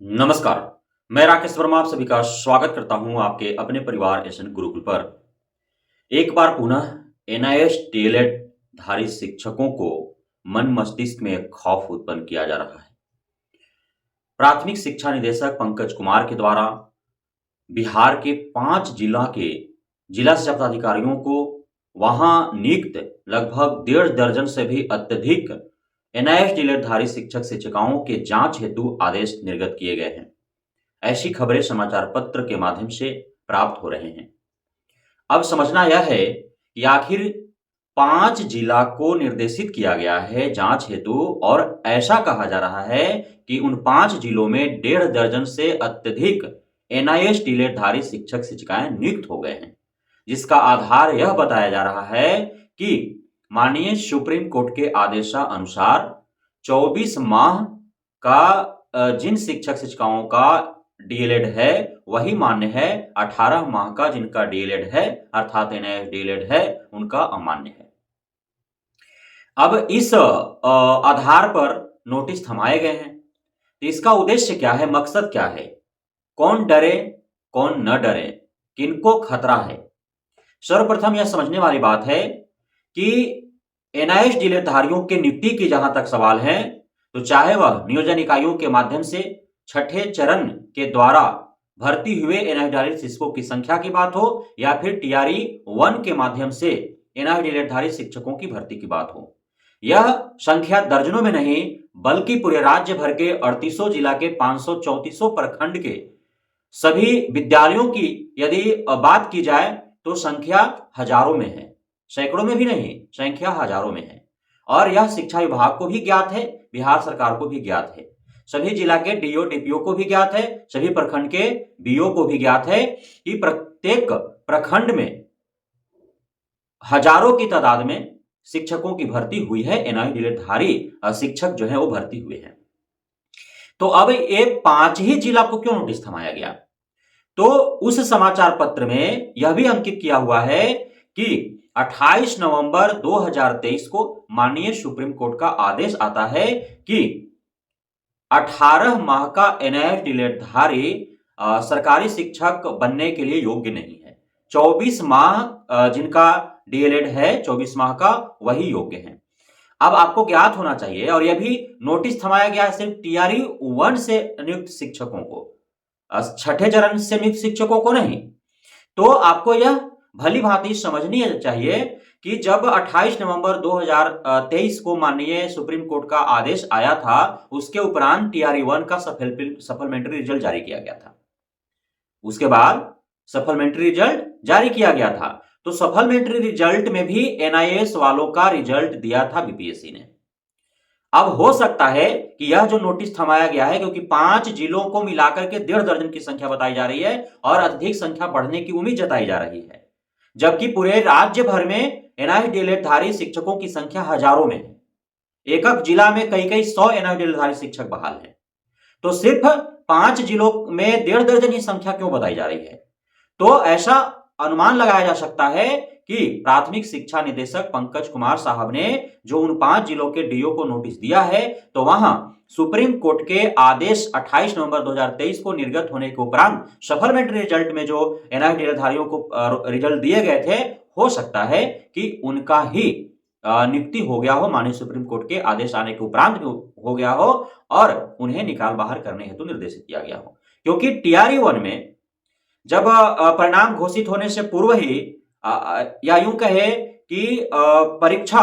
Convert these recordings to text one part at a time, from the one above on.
नमस्कार। मैं राकेश वर्मा आप सभी का स्वागत करता हूं आपके अपने परिवार एसएन गुरुकुल पर। एक बार पुनः एनआईएस डीएलएड धारी शिक्षकों को मन मस्तिष्क में खौफ उत्पन्न किया जा रहा है। प्राथमिक शिक्षा निदेशक पंकज कुमार के द्वारा बिहार के 5 जिला के जिला शिक्षा पदाधिकारियों को वहां नियुक्त लगभग 1.5 दर्जन से भी अत्यधिक एनआईएस डीएलएड धारी शिक्षक शिक्षिकाओं के जांच हेतु आदेश निर्गत किए गए हैं। ऐसी खबरें समाचार पत्र के माध्यम से प्राप्त हो रहे हैं। अब समझना यह है कि आखिर 5 जिला को निर्देशित किया गया है जांच हेतु और ऐसा कहा जा रहा है कि उन 5 जिलों में 1.5 दर्जन से अत्यधिक एनआईएस डीएलएड धारी शिक्षक शिक्षिकाएं नियुक्त हो गए हैं, जिसका आधार यह बताया जा रहा है कि माननीय सुप्रीम कोर्ट के आदेशानुसार 24 माह का जिन शिक्षक शिक्षिकाओं का डीएलएड है वही मान्य है, 18 माह का जिनका डीएलएड है अर्थात एनआईएस डीएलएड है उनका अमान्य है। अब इस आधार पर नोटिस थमाए गए हैं। तो इसका उद्देश्य क्या है, मकसद क्या है, कौन डरे कौन न डरे, किनको खतरा है। सर्वप्रथम यह समझने वाली बात है कि एनआईएस डीएलएड धारियों के नियुक्ति की जहां तक सवाल है तो चाहे वह नियोजन इकाइयों के माध्यम से छठे चरण के द्वारा भर्ती हुए एनआईएस डीएलएड शिक्षकों की संख्या की बात हो या फिर टीआरई 1 के माध्यम से एनआईएस डीएलएड धारी शिक्षकों की भर्ती की बात हो, यह संख्या दर्जनों में नहीं बल्कि पूरे राज्य भर के 38 जिला के 534 प्रखंड के सभी विद्यालयों की यदि बात की जाए तो संख्या हजारों में है, सैकड़ों में भी नहीं, संख्या हजारों में है। और यह शिक्षा विभाग को भी ज्ञात है, बिहार सरकार को भी ज्ञात है, सभी जिला के डीओ डीपीओ को भी ज्ञात है, सभी प्रखंड के बीओ को भी ज्ञात है कि प्रत्येक प्रखंड में हजारों की तादाद में शिक्षकों की भर्ती हुई है, एनआईएस डीएलएड धारी शिक्षक जो है वो भर्ती हुए हैं। तो अब ये 5 ही जिला को क्यों नोटिस थमाया गया, तो उस समाचार पत्र में यह भी अंकित किया हुआ है कि 28 नवंबर 2023 को माननीय सुप्रीम कोर्ट का आदेश आता है कि 18 माह का एनआईएस डीएलएड धारी सरकारी शिक्षक बनने के लिए योग्य नहीं है। 24 माह जिनका डीएलएड है 24 माह का वही योग्य है। अब आपको ज्ञात होना चाहिए और यह भी नोटिस थमाया गया है सिर्फ टीआरई 1 से नियुक्त शिक्षकों को, छठे चरण से नियुक्त शिक्षकों को नहीं। तो आपको यह भली भांति समझनी चाहिए कि जब 28 नवंबर 2023 को माननीय सुप्रीम कोर्ट का आदेश आया था उसके उपरांत टीआरई 1 का सप्लीमेंट्री रिजल्ट जारी किया गया था, उसके बाद सप्लीमेंट्री रिजल्ट जारी किया गया था। तो सप्लीमेंट्री रिजल्ट में भी एनआईएस वालों का रिजल्ट दिया था बीपीएससी ने। अब हो सकता है कि यह जो नोटिस थमाया गया है क्योंकि 5 जिलों को मिलाकर के 1.5 दर्जन की संख्या बताई जा रही है और अधिक संख्या बढ़ने की उम्मीद जताई जा रही है, जबकि पूरे राज्य भर में एनआईएस डीएलएड धारी शिक्षकों की संख्या हजारों में है। एक एक जिला में कई कई 100 एनआईएस डीएलएड धारी शिक्षक बहाल है, तो सिर्फ 5 जिलों में 1.5 दर्जन ही संख्या क्यों बताई जा रही है। तो ऐसा अनुमान लगाया जा सकता है कि प्राथमिक शिक्षा निदेशक पंकज कुमार साहब ने जो उन 5 जिलों के डीओ को नोटिस दिया है तो वहां सुप्रीम कोर्ट के आदेश 28 नवंबर 2023 को निर्गत होने के उपरांत सप्लीमेंट्री रिजल्ट में जो एनआईएस डीएलएड धारियों को रिजल्ट दिए गए थे, हो सकता है कि उनका ही नियुक्ति हो गया हो, माननीय सुप्रीम कोर्ट के आदेश आने के उपरांत हो गया हो और उन्हें निकाल बाहर करने हेतु निर्देशित किया गया हो। क्योंकि टीआरई 1 में जब परिणाम घोषित होने से पूर्व ही या यूं कहे कि परीक्षा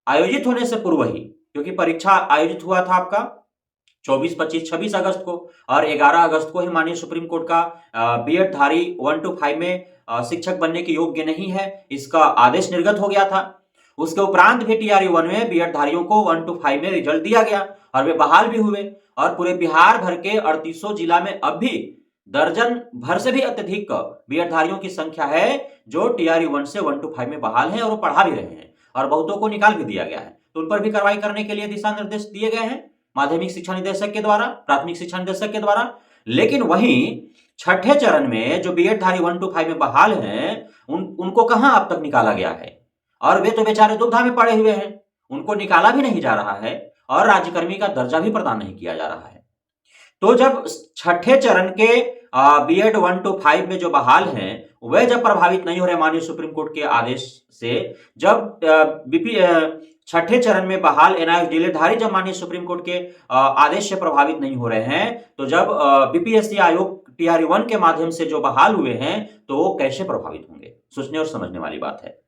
आयोजित होने से पूर्व ही, क्योंकि परीक्षा आयोजित हुआ था आपका 24, 25, 26 अगस्त को और 11 अगस्त को ही माननीय सुप्रीम कोर्ट का बीएड धारी 1 to 5 में शिक्षक बनने के योग्य नहीं है इसका आदेश निर्गत हो गया था। उसके उपरांत भी टीआरई 1 में बीएड धारियों को 1 to 5 में रिजल्ट दिया गया और वे बहाल भी हुए और पूरे बिहार भर के 38 जिला में अब भी दर्जन भर से भी अत्यधिक बीएड धारियों की संख्या है जो टीआरई 1 से 1 to 5 में बहाल हैं और वो पढ़ा भी रहे हैं और बहुतों को निकाल भी दिया गया है। तो उन पर भी कार्रवाई करने के लिए दिशा निर्देश दिए गए हैं माध्यमिक शिक्षा निदेशक के द्वारा, प्राथमिक शिक्षा निदेशक के द्वारा। लेकिन वहीं छठे चरण में जो बीएड धारी 1 to 5 में बहाल हैं उनको कहां अब तक निकाला गया है और वे तो बेचारे दुविधा में पड़े हुए हैं, उनको निकाला भी नहीं जा रहा है और राज्यकर्मी का दर्जा भी प्रदान नहीं किया जा रहा है। तो जब छठे चरण के बीएड 1 to 5 में जो बहाल हैं वह जब प्रभावित नहीं हो रहे माननीय सुप्रीम कोर्ट के आदेश से, जब छठे चरण में बहाल एनआईएस डीएलएड जब माननीय सुप्रीम कोर्ट के आदेश से प्रभावित नहीं हो रहे हैं, तो जब बीपीएससी आयोग टीआरई 1 के माध्यम से जो बहाल हुए हैं तो वो कैसे प्रभावित होंगे? सोचने और समझने वाली बात है।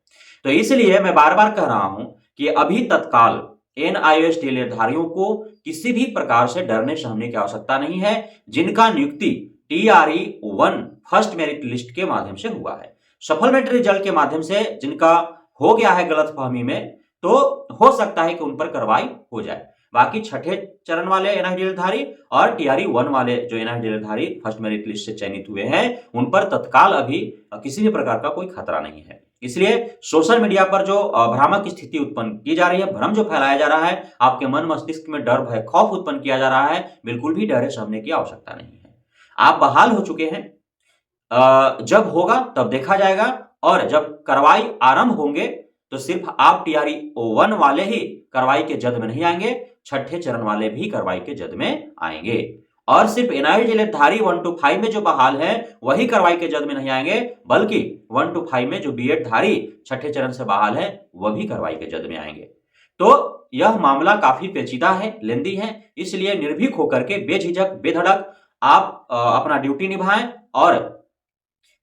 तो इसलिए मैं बार बार कह रहा हूं कि अभी तत्काल एनआईएस डीएलएड धारियों को किसी भी प्रकार से डरने सहमने की आवश्यकता नहीं है, जिनका नियुक्ति टीआरई 1 फर्स्ट मेरिट लिस्ट के माध्यम से हुआ है, सफल मेरिट रिजल्ट के माध्यम से जिनका हो गया है गलतफहमी में, तो हो सकता है कि उन पर कार्रवाई हो जाए। बाकी छठे चरण वाले एनआईएस धारी और टीआरई 1 वाले जो एनआईएस धारी फर्स्ट मेरिट लिस्ट से चयनित हुए हैं, उन पर तत्काल अभी किसी भी प्रकार का कोई खतरा नहीं है। इसलिए सोशल मीडिया पर जो भ्रामक स्थिति उत्पन्न की जा रही है, भ्रम जो फैलाया जा रहा है, आपके मन मस्तिष्क में डर भय खौफ उत्पन्न किया जा रहा है, बिल्कुल भी डरे सहमने की आवश्यकता नहीं है। आप बहाल हो चुके हैं, जब होगा तब देखा जाएगा, और जब कार्रवाई आरंभ होंगे तो सिर्फ आप टीआरई 1 वाले ही कार्रवाई के जद में नहीं आएंगे, छठे चरण वाले भी कार्रवाई के जद में आएंगे, और सिर्फ एनआईएस धारी 1 to 5 में जो बहाल है वही कार्रवाई के जद में नहीं आएंगे, बल्कि 1 to 5 में जो बीएड धारी छठे चरण से बहाल है वह भी कार्रवाई के जद में आएंगे। तो यह मामला काफी पेचीदा है, लेंदी है, इसलिए निर्भीक होकर के बेझिझक बेधड़क आप अपना ड्यूटी निभाएं, और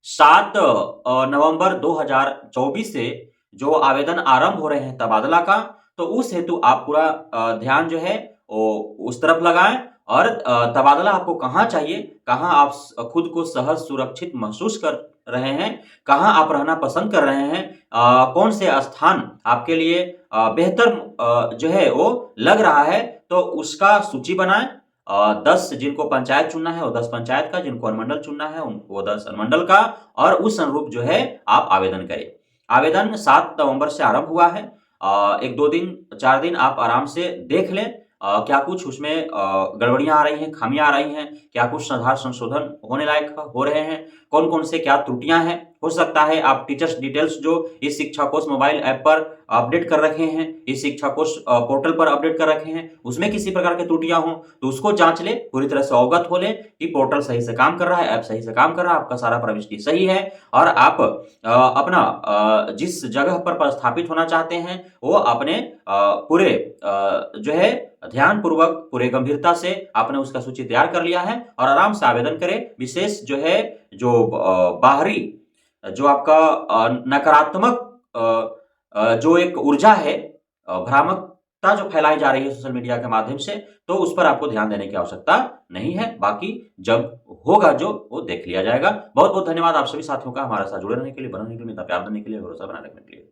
7 नवंबर 2024 से जो आवेदन आरंभ हो रहे हैं तबादला का, तो उस हेतु आप पूरा ध्यान जो है वो उस तरफ लगाएं, और तबादला आपको कहाँ चाहिए, कहाँ आप खुद को सहज सुरक्षित महसूस कर रहे हैं, कहाँ आप रहना पसंद कर रहे हैं, कौन से स्थान आपके लिए बेहतर जो है वो लग रहा है, तो उसका सूची बनाएं। 10 जिनको पंचायत चुनना है वो 10 पंचायत का, जिनको अनुमंडल चुनना है वो 10 अनुमंडल का, और उस अनुरूप जो है आप आवेदन करें। आवेदन 7 नवंबर से आरंभ हुआ है। 1-2 दिन 4 दिन आप आराम से देख लें, क्या कुछ उसमें गड़बड़ियां आ रही हैं, खामियां आ रही हैं, क्या कुछ सुधार संशोधन होने लायक हो रहे हैं, कौन कौन से क्या त्रुटियां हैं। हो सकता है आप टीचर्स डिटेल्स जो इस शिक्षा कोष मोबाइल ऐप पर अपडेट कर रखे हैं, इस शिक्षा कोष पोर्टल पर अपडेट कर रखे हैं, उसमें किसी प्रकार की त्रुटियां हो तो उसको जांच ले, पूरी तरह से अवगत हो ले कि पोर्टल सही से काम कर रहा है, ऐप सही से काम कर रहा है, आपका सारा प्रविष्टि सही है, और आप अपना जिस जगह पर स्थापित होना चाहते हैं वो अपने पूरे जो है ध्यान पूर्वक पूरे गंभीरता से आपने उसका सूची तैयार कर लिया है, और आराम से आवेदन करें। विशेष जो है जो बाहरी जो आपका नकारात्मक जो एक ऊर्जा है, भ्रामकता जो फैलाई जा रही है सोशल मीडिया के माध्यम से, तो उस पर आपको ध्यान देने की आवश्यकता नहीं है। बाकी जब होगा जो वो देख लिया जाएगा। बहुत बहुत धन्यवाद आप सभी साथियों का हमारे साथ जुड़े रहने के लिए, बनने के लिए, प्यार देने के लिए, भरोसा बनाए रखने के लिए।